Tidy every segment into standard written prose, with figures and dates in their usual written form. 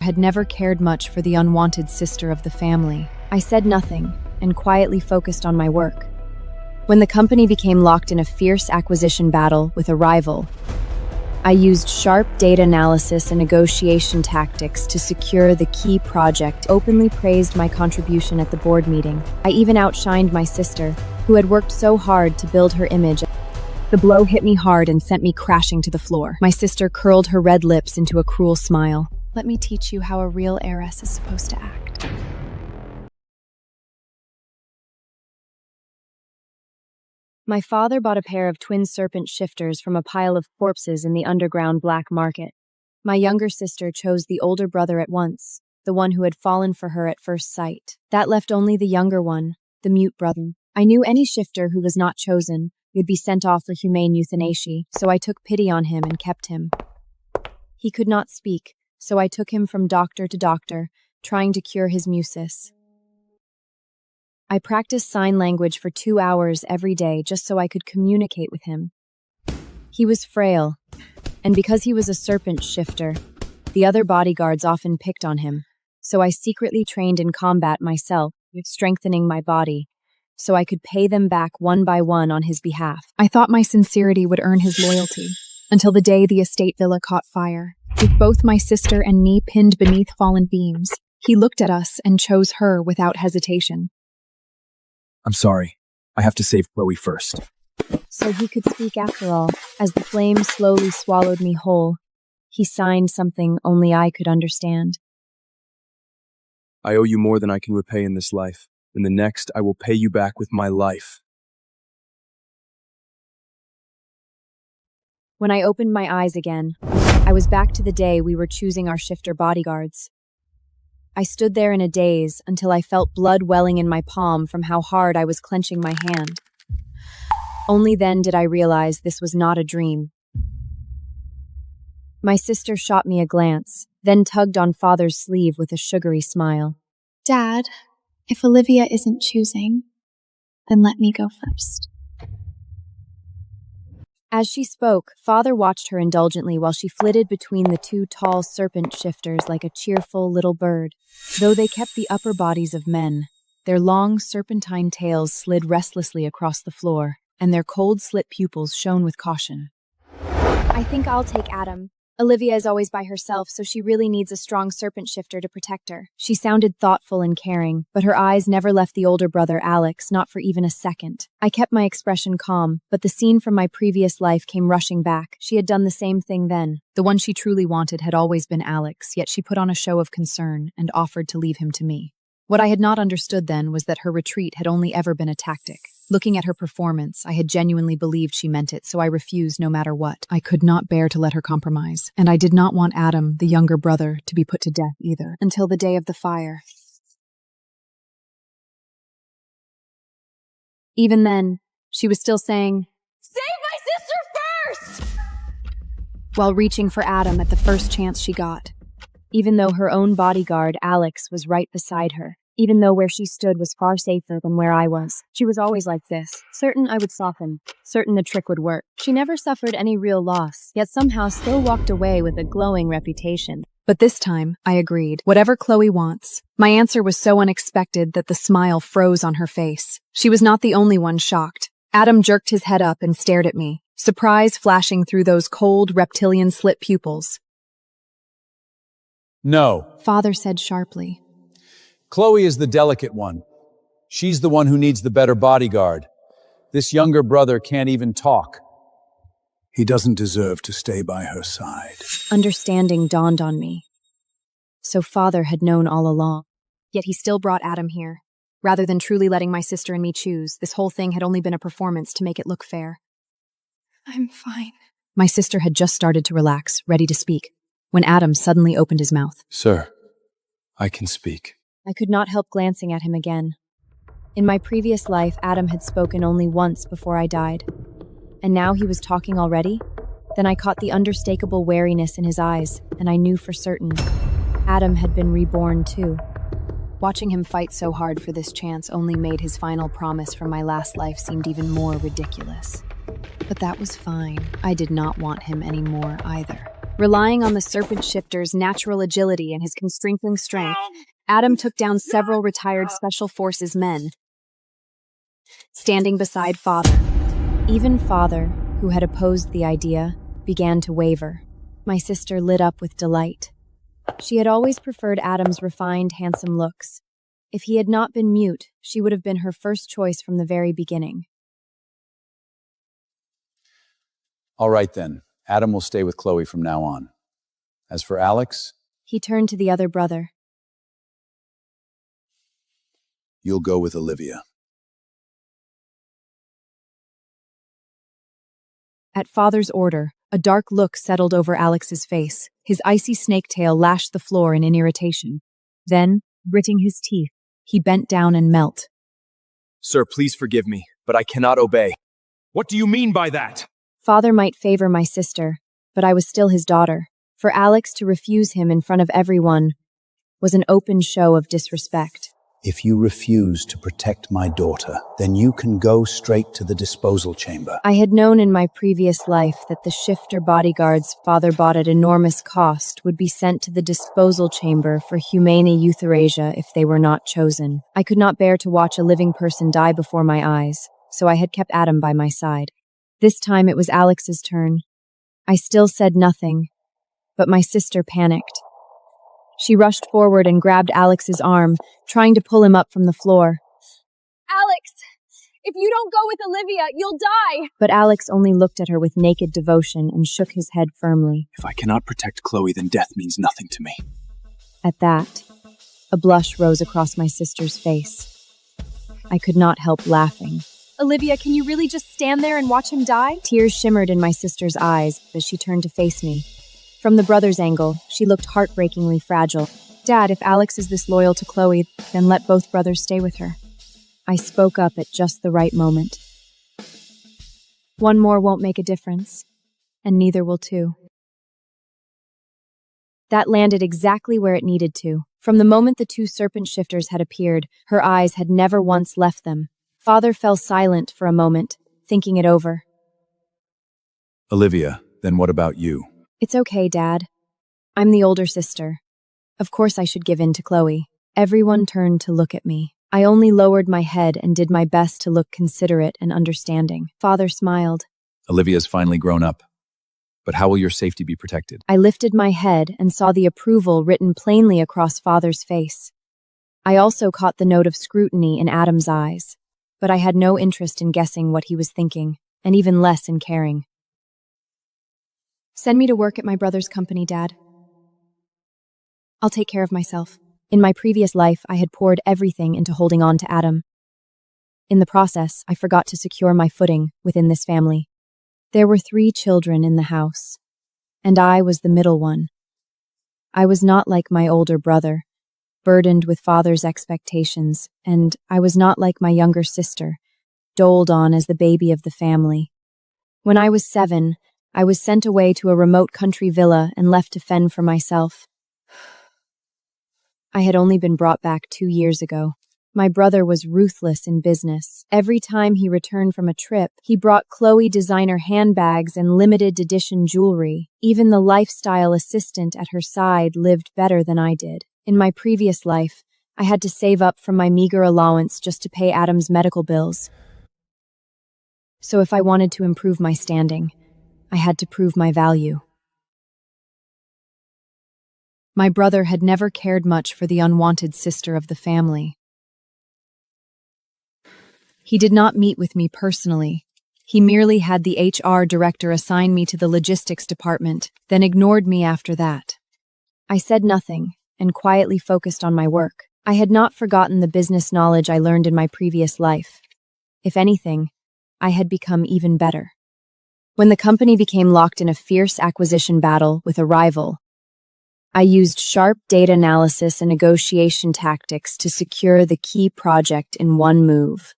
had never cared much for the unwanted sister of the family. I said nothing and quietly focused on my work. When the company became locked in a fierce acquisition battle with a rival, I used sharp data analysis and negotiation tactics to secure the key project, openly praised my contribution at the board meeting. I even outshined my sister, who had worked so hard to build her image. The blow hit me hard and sent me crashing to the floor. My sister curled her red lips into a cruel smile. Let me teach you how a real heiress is supposed to act. My father bought a pair of twin serpent shifters from a pile of corpses in the underground black market. My younger sister chose the older brother at once, the one who had fallen for her at first sight. That left only the younger one, the mute brother. I knew any shifter who was not chosen would be sent off for humane euthanasia, so I took pity on him and kept him. He could not speak, so I took him from doctor to doctor, trying to cure his mucus. I practiced sign language for 2 hours every day just so I could communicate with him. He was frail, and because he was a serpent shifter, the other bodyguards often picked on him, so I secretly trained in combat myself, strengthening my body, so I could pay them back one by one on his behalf. I thought my sincerity would earn his loyalty, until the day the estate villa caught fire. With both my sister and me pinned beneath fallen beams, he looked at us and chose her without hesitation. I'm sorry. I have to save Chloe first. So he could speak after all. As the flame slowly swallowed me whole, he signed something only I could understand. I owe you more than I can repay in this life. In the next, I will pay you back with my life. When I opened my eyes again, I was back to the day we were choosing our shifter bodyguards. I stood there in a daze until I felt blood welling in my palm from how hard I was clenching my hand. Only then did I realize this was not a dream. My sister shot me a glance, then tugged on Father's sleeve with a sugary smile. Dad, if Olivia isn't choosing, then let me go first. As she spoke, Father watched her indulgently while she flitted between the two tall serpent shifters like a cheerful little bird. Though they kept the upper bodies of men, their long serpentine tails slid restlessly across the floor, and their cold slit pupils shone with caution. I think I'll take Adam. Olivia is always by herself, so she really needs a strong serpent shifter to protect her. She sounded thoughtful and caring, but her eyes never left the older brother, Alex, not for even a second. I kept my expression calm, but the scene from my previous life came rushing back. She had done the same thing then. The one she truly wanted had always been Alex, yet she put on a show of concern and offered to leave him to me. What I had not understood then was that her retreat had only ever been a tactic. Looking at her performance, I had genuinely believed she meant it, so I refused no matter what. I could not bear to let her compromise, and I did not want Adam, the younger brother, to be put to death either, until the day of the fire. Even then, she was still saying, "Save my sister first!" while reaching for Adam at the first chance she got. Even though her own bodyguard, Alex, was right beside her. Even though where she stood was far safer than where I was. She was always like this, certain I would soften, certain the trick would work. She never suffered any real loss, yet somehow still walked away with a glowing reputation. But this time, I agreed. Whatever Chloe wants. My answer was so unexpected that the smile froze on her face. She was not the only one shocked. Adam jerked his head up and stared at me, surprise flashing through those cold, reptilian slit pupils. No, Father said sharply. Chloe is the delicate one. She's the one who needs the better bodyguard. This younger brother can't even talk. He doesn't deserve to stay by her side. Understanding dawned on me. So Father had known all along. Yet he still brought Adam here. Rather than truly letting my sister and me choose, this whole thing had only been a performance to make it look fair. I'm fine. My sister had just started to relax, ready to speak, when Adam suddenly opened his mouth. Sir, I can speak. I could not help glancing at him again. In my previous life, Adam had spoken only once before I died. And now he was talking already? Then I caught the unmistakable wariness in his eyes, and I knew for certain Adam had been reborn too. Watching him fight so hard for this chance only made his final promise from my last life seemed even more ridiculous. But that was fine. I did not want him anymore either. Relying on the Serpent Shifter's natural agility and his constraining strength, Adam took down several retired Special Forces men, standing beside Father. Even Father, who had opposed the idea, began to waver. My sister lit up with delight. She had always preferred Adam's refined, handsome looks. If he had not been mute, she would have been her first choice from the very beginning. All right then, Adam will stay with Chloe from now on. As for Alex, He turned to the other brother. You'll go with Olivia. At Father's order, a dark look settled over Alex's face. His icy snake tail lashed the floor in irritation. Then, gritting his teeth, he bent down and knelt. Sir, please forgive me, but I cannot obey. What do you mean by that? Father might favor my sister, but I was still his daughter. For Alex to refuse him in front of everyone was an open show of disrespect. If you refuse to protect my daughter, then you can go straight to the disposal chamber. I had known in my previous life that the shifter bodyguards Father bought at enormous cost would be sent to the disposal chamber for humane euthanasia if they were not chosen. I could not bear to watch a living person die before my eyes, so I had kept Adam by my side. This time it was Alex's turn. I still said nothing, but my sister panicked. She rushed forward and grabbed Alex's arm, trying to pull him up from the floor. Alex, if you don't go with Olivia, you'll die! But Alex only looked at her with naked devotion and shook his head firmly. If I cannot protect Chloe, then death means nothing to me. At that, a blush rose across my sister's face. I could not help laughing. Olivia, can you really just stand there and watch him die? Tears shimmered in my sister's eyes as she turned to face me. From the brother's angle, she looked heartbreakingly fragile. Dad, if Alex is this loyal to Chloe, then let both brothers stay with her. I spoke up at just the right moment. One more won't make a difference, and neither will two. That landed exactly where it needed to. From the moment the two serpent shifters had appeared, her eyes had never once left them. Father fell silent for a moment, thinking it over. Olivia, then what about you? It's okay, Dad. I'm the older sister. Of course I should give in to Chloe. Everyone turned to look at me. I only lowered my head and did my best to look considerate and understanding. Father smiled. Olivia's finally grown up. But how will your safety be protected? I lifted my head and saw the approval written plainly across Father's face. I also caught the note of scrutiny in Adam's eyes, but I had no interest in guessing what he was thinking, and even less in caring. Send me to work at my brother's company, Dad. I'll take care of myself. In my previous life, I had poured everything into holding on to Adam. In the process, I forgot to secure my footing within this family. There were 3 children in the house, and I was the middle one. I was not like my older brother, burdened with Father's expectations, and I was not like my younger sister, doled on as the baby of the family. When I was 7, I was sent away to a remote country villa and left to fend for myself. I had only been brought back 2 years ago. My brother was ruthless in business. Every time he returned from a trip, he brought Chloe designer handbags and limited edition jewelry. Even the lifestyle assistant at her side lived better than I did. In my previous life, I had to save up from my meager allowance just to pay Adam's medical bills. So if I wanted to improve my standing, I had to prove my value. My brother had never cared much for the unwanted sister of the family. He did not meet with me personally. He merely had the HR director assign me to the logistics department, then ignored me after that. I said nothing and quietly focused on my work. I had not forgotten the business knowledge I learned in my previous life. If anything, I had become even better. When the company became locked in a fierce acquisition battle with a rival, I used sharp data analysis and negotiation tactics to secure the key project in one move.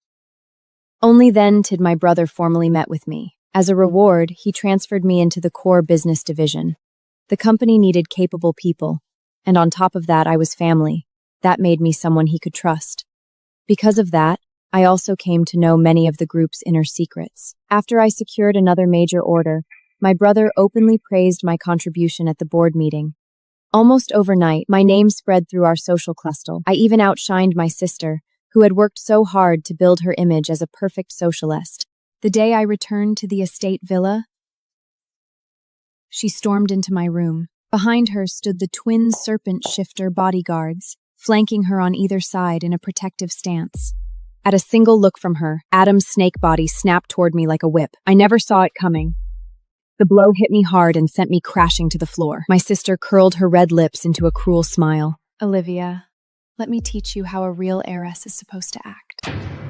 Only then did my brother formally met with me. As a reward, he transferred me into the core business division. The company needed capable people, and on top of that, I was family. That made me someone he could trust. Because of that, I also came to know many of the group's inner secrets. After I secured another major order, My brother openly praised my contribution at the board meeting. Almost overnight, my name spread through our social cluster. I even outshined my sister, who had worked so hard to build her image as a perfect socialist. The day I returned to the estate villa, she stormed into my room. Behind her stood the twin serpent shifter bodyguards, flanking her on either side in a protective stance. At a single look from her, Adam's snake body snapped toward me like a whip. I never saw it coming. The blow hit me hard and sent me crashing to the floor. My sister curled her red lips into a cruel smile. Olivia, let me teach you how a real heiress is supposed to act.